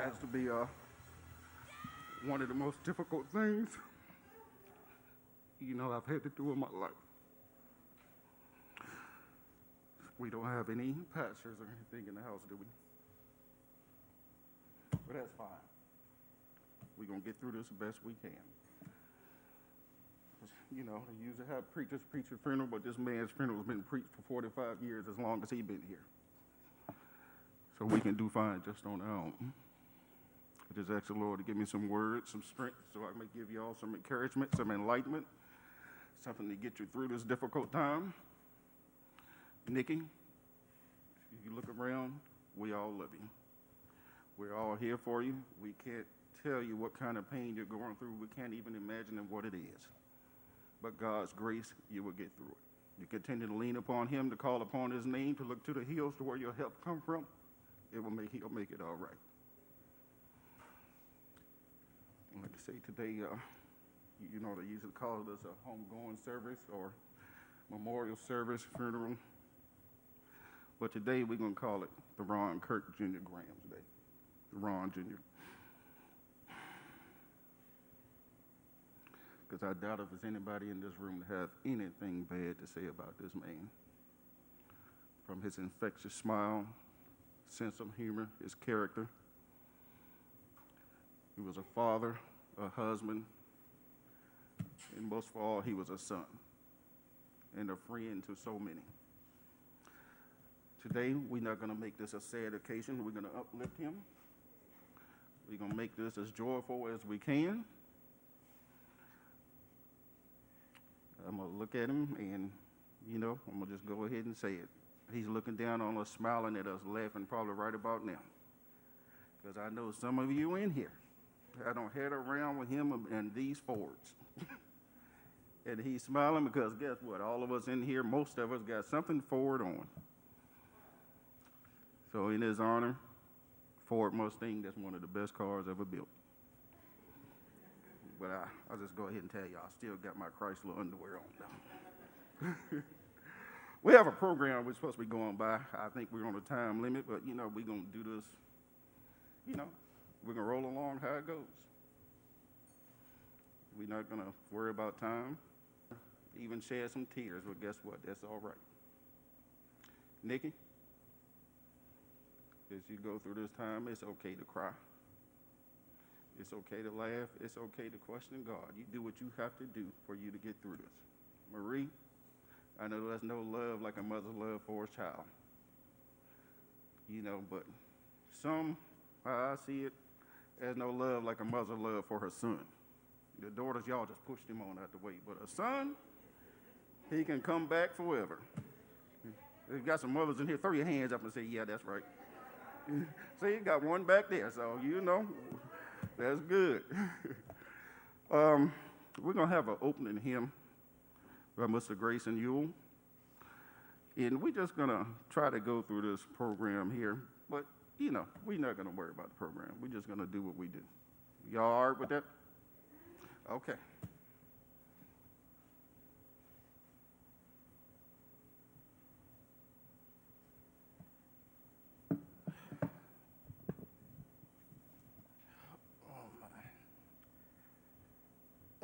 Has to be one of the most difficult things I've had to do in my life. We don't have any pastors or anything in the house, do we? But that's fine. We're going to get through this the best we can. They usually have preachers preach a funeral, but this man's funeral has been preached for 45 years, as long as he's been here. So we can do fine just on our own. I just ask the Lord to give me some words, some strength, so I may give you all some encouragement, some enlightenment, something to get you through this difficult time. Nikki, if you look around, we all love you. We're all here for you. We can't tell you what kind of pain you're going through. We can't even imagine what it is. But God's grace, you will get through it. You continue to lean upon Him, to call upon His name, to look to the hills to where your help come from. He'll make it all right. Like I say, today, they usually call this a homegoing service or memorial service, funeral. But today we're going to call it the Ron Kirk Jr. Graham's Day. The Ron Jr. Because I doubt if there's anybody in this room that has anything bad to say about this man. From his infectious smile, sense of humor, his character. He was a father, a husband, and most of all, he was a son and a friend to so many. Today, we're not going to make this a sad occasion. We're going to uplift him. We're going to make this as joyful as we can. I'm going to look at him and, I'm going to just go ahead and say it. He's looking down on us, smiling at us, laughing probably right about now. Because I know some of you in here, I don't head around with him and these Fords. And he's smiling because guess what? All of us in here, most of us got something Ford on. So in his honor, Ford Mustang, that's one of the best cars ever built. But I'll just go ahead and tell you, I still got my Chrysler underwear on now. We have a program we're supposed to be going by. I think we're on a time limit, but, we're going to do this, we're going to roll along how it goes. We're not going to worry about time, even shed some tears, but guess what? That's all right. Nikki, as you go through this time, it's okay to cry. It's okay to laugh. It's okay to question God. You do what you have to do for you to get through this. Marie, I know there's no love like a mother's love for a child. But some, I see it, there's no love like a mother's love for her son. The daughters, y'all just pushed him on out the way. But a son, he can come back forever. We've got some mothers in here. Throw your hands up and say, yeah, that's right. See, you got one back there, so that's good. We're going to have an opening hymn by Mr. Grayson Ewell. And we're just going to try to go through this program here. But, we're not going to worry about the program. We're just going to do what we do. Y'all all right with that? Okay.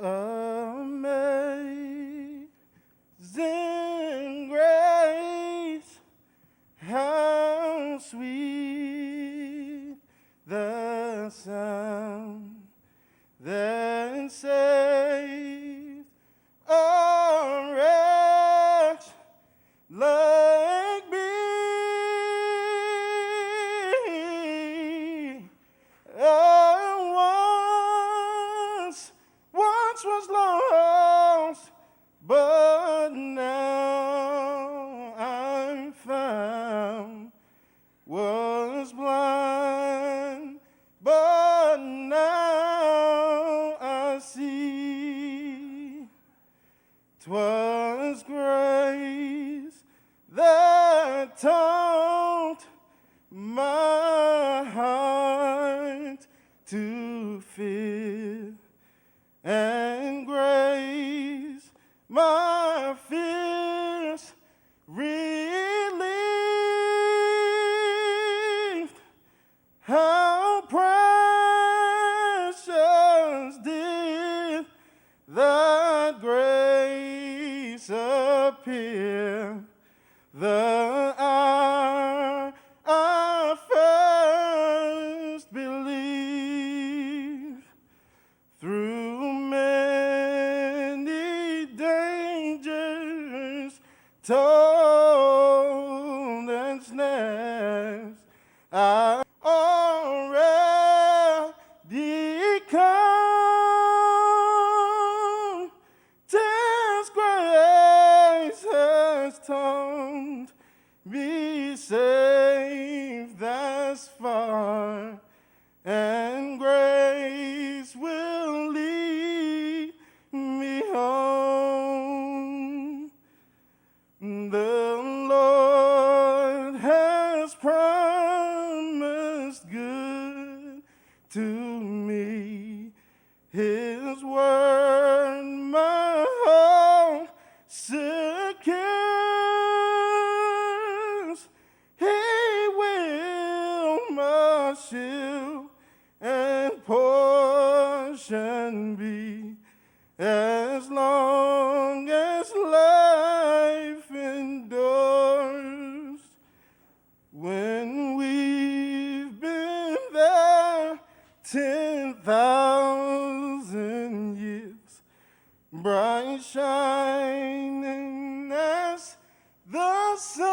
Amazing grace, how sweet the sound that saved a wretch like me. I once was lost, but now I'm found. Was blind, but now I see. to me. His word my whole secures. He will my shield and portion be, as long as life endures. When we've been there 10,000 years, bright shining as the sun,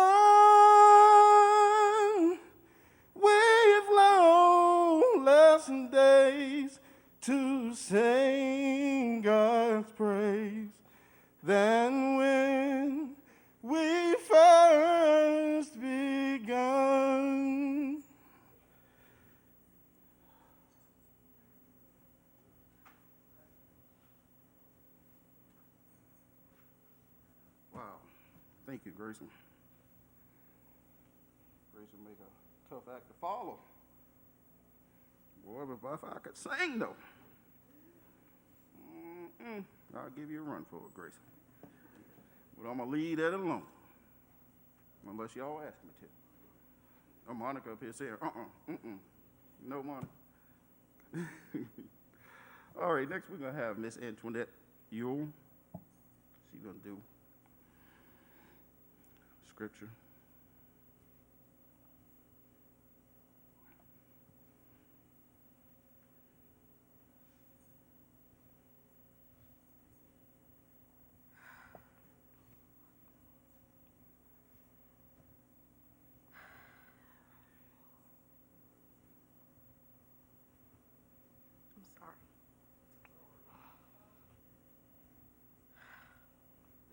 we've long lasting days to sing God's praise than when we first begun. Wow. Thank you, Grayson. Grayson made a tough act to follow. Boy, if I could sing, though. I'll give you a run for it, Grayson. But I'm going to leave that alone. Unless y'all ask me to. Oh, Monica up here saying, no, Monica. All right, next we're going to have Miss Antoinette Yule. She's going to do scripture.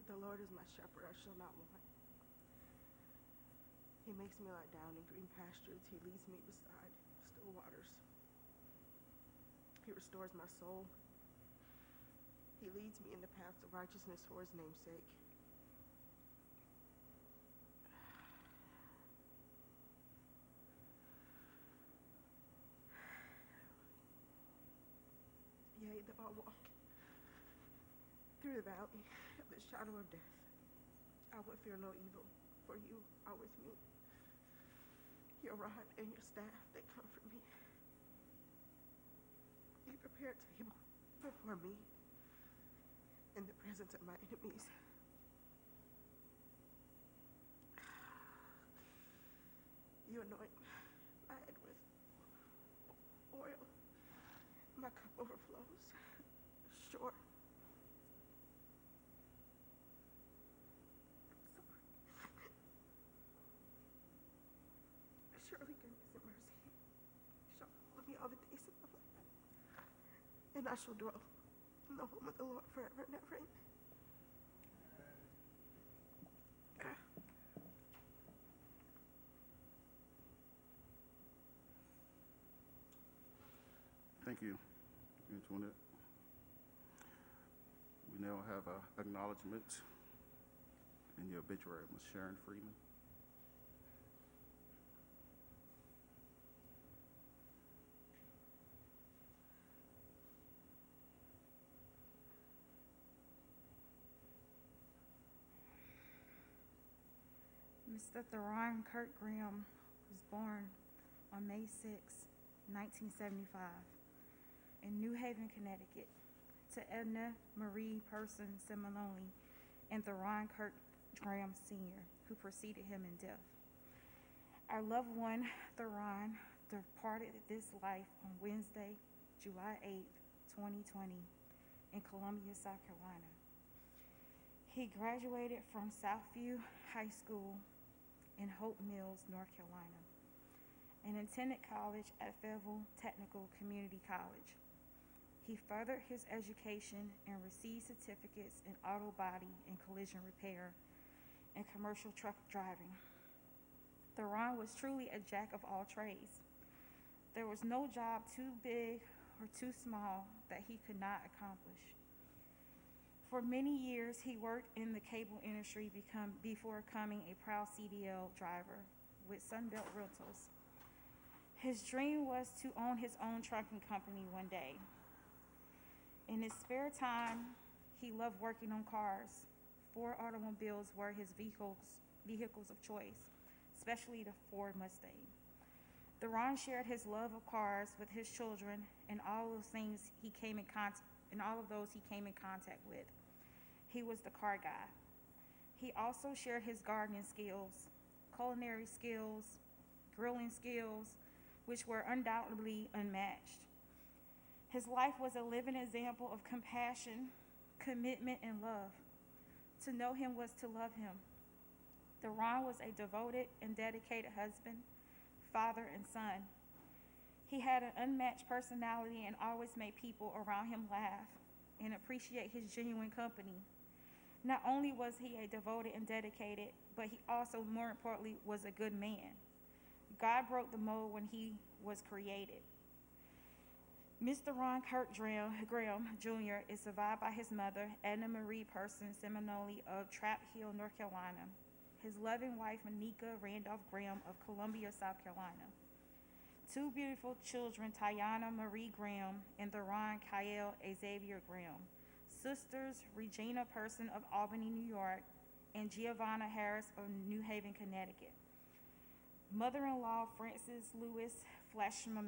The Lord is my shepherd, I shall not want. He makes me lie down in green pastures. He leads me beside still waters. He restores my soul. He leads me in the paths of righteousness for his name's sake. Yea, though I walk through the valley of the shadow of death, I will fear no evil, for you are with me. Your rod and your staff, they comfort me. You prepare a table before me in the presence of my enemies. You anoint my head with oil. My cup overflows. Sure. Surely goodness and mercy shall follow me all the days of my life, and I shall dwell in the home of the Lord forever and ever. Thank you, Antoinette. We now have acknowledgement in your obituary, Ms. Sharon Freeman. Mr. Theron Kurt Graham was born on May 6, 1975, in New Haven, Connecticut, to Edna Marie Person Seminole and Theron Kurt Graham Sr., who preceded him in death. Our loved one, Theron, departed this life on Wednesday, July 8, 2020, in Columbia, South Carolina. He graduated from Southview High School in Hope Mills, North Carolina, and attended college at Fayetteville Technical Community College. He furthered his education and received certificates in auto body and collision repair and commercial truck driving. Theron was truly a jack of all trades. There was no job too big or too small that he could not accomplish. For many years, he worked in the cable industry before becoming a proud CDL driver with Sunbelt Rentals. His dream was to own his own trucking company one day. In his spare time, he loved working on cars. Ford automobiles were his vehicles of choice, especially the Ford Mustang. Theron shared his love of cars with his children and all of those he came in contact with. He was the car guy. He also shared his gardening skills, culinary skills, grilling skills, which were undoubtedly unmatched. His life was a living example of compassion, commitment, and love. To know him was to love him. Theron was a devoted and dedicated husband, father, and son. He had an unmatched personality and always made people around him laugh and appreciate his genuine company. Not only was he a devoted and dedicated, but he also, more importantly, was a good man. God broke the mold when he was created. Mr. Ron Kirk Graham Jr. is survived by his mother, Edna Marie Person Seminole of Trap Hill, North Carolina, his loving wife, Monica Randolph Graham of Columbia, South Carolina, two beautiful children, Tiana Marie Graham and Theron Kyle Xavier Graham, sisters, Regina Person of Albany, New York, and Giovanna Harris of New Haven, Connecticut, mother-in-law, Frances Lewis Fleshman